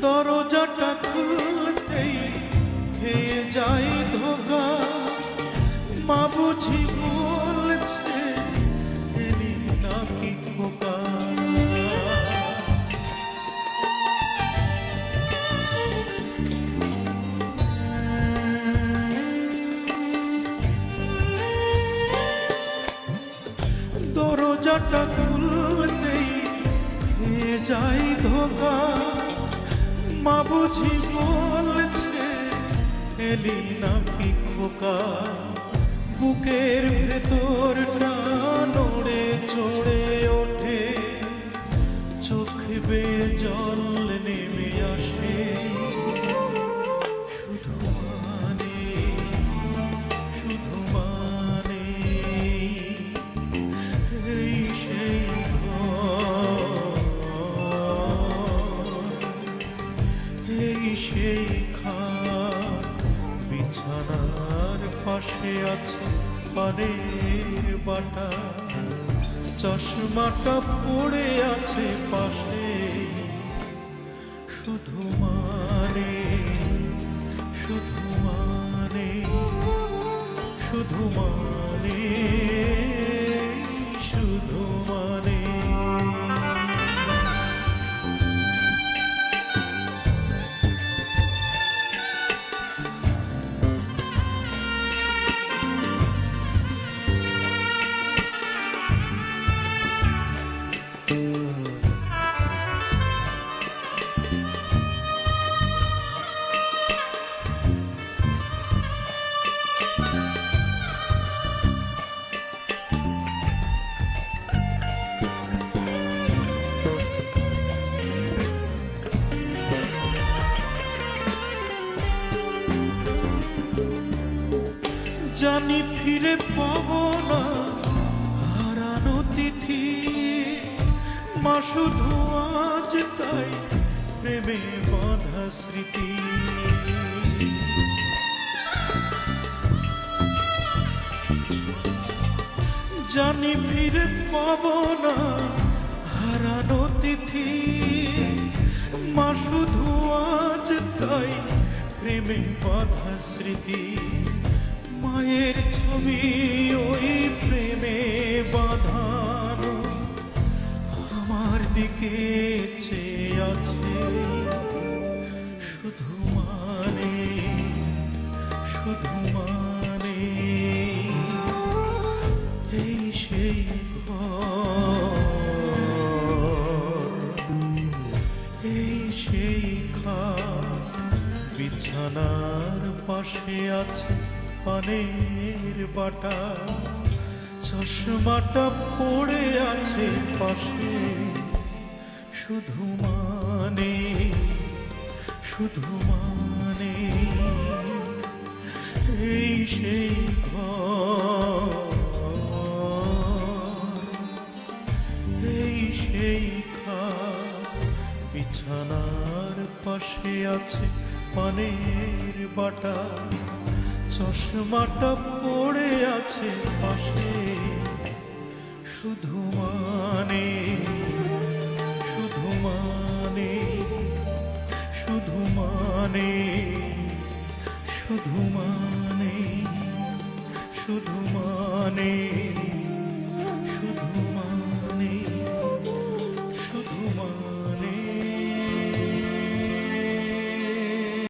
দরজাটা খুলতেই খেয়ে যাই ধোকা, মা বুঝি বলছে এলি নাকি খোকা। দরজাটা খুলতেই খেয়ে যাই ধোকা, মা বুঝি বলছে এলি নাকি খোকা। বুকের ভেতরটা নড়ে চড়ে ওঠে, চোখ বেয়ে জল নেমে আসে, শুধু মানে শুধু মানে এই সেই ঘর, এই সেই খাট, বিছানার পাশে আছে পানের বাটা, চশমাটা পড়ে আছে পাশে, শুধু মানে শুধু মানে শুধু মানে শুধু মানে। জানি ফিরে পাবো না হারানো তিথি, মা শুধু আজ তাই প্রেমে বাঁধা স্মৃতি। জানি ফিরে পাবো না হারানো তিথি, মা শুধু আজ তাই প্রেমে বাঁধা স্মৃতি। মায়ের ছবি ওই প্রেমে বাঁধানো আমার দিকে চেয়ে আছে, শুধু মানে শুধু মানে এই সেই ঘর, এই সেই খাট, বিছানার পাশে আছে পানের বাটা, চশমাটা পড়ে আছে পাশে, শুধু মানে শুধু মানে এই সেই ঘর, এই সেই খাট, বিছানার পাশে আছে পানের বাটা, চশমাটা পড়ে আছে পাশে, শুধু মানে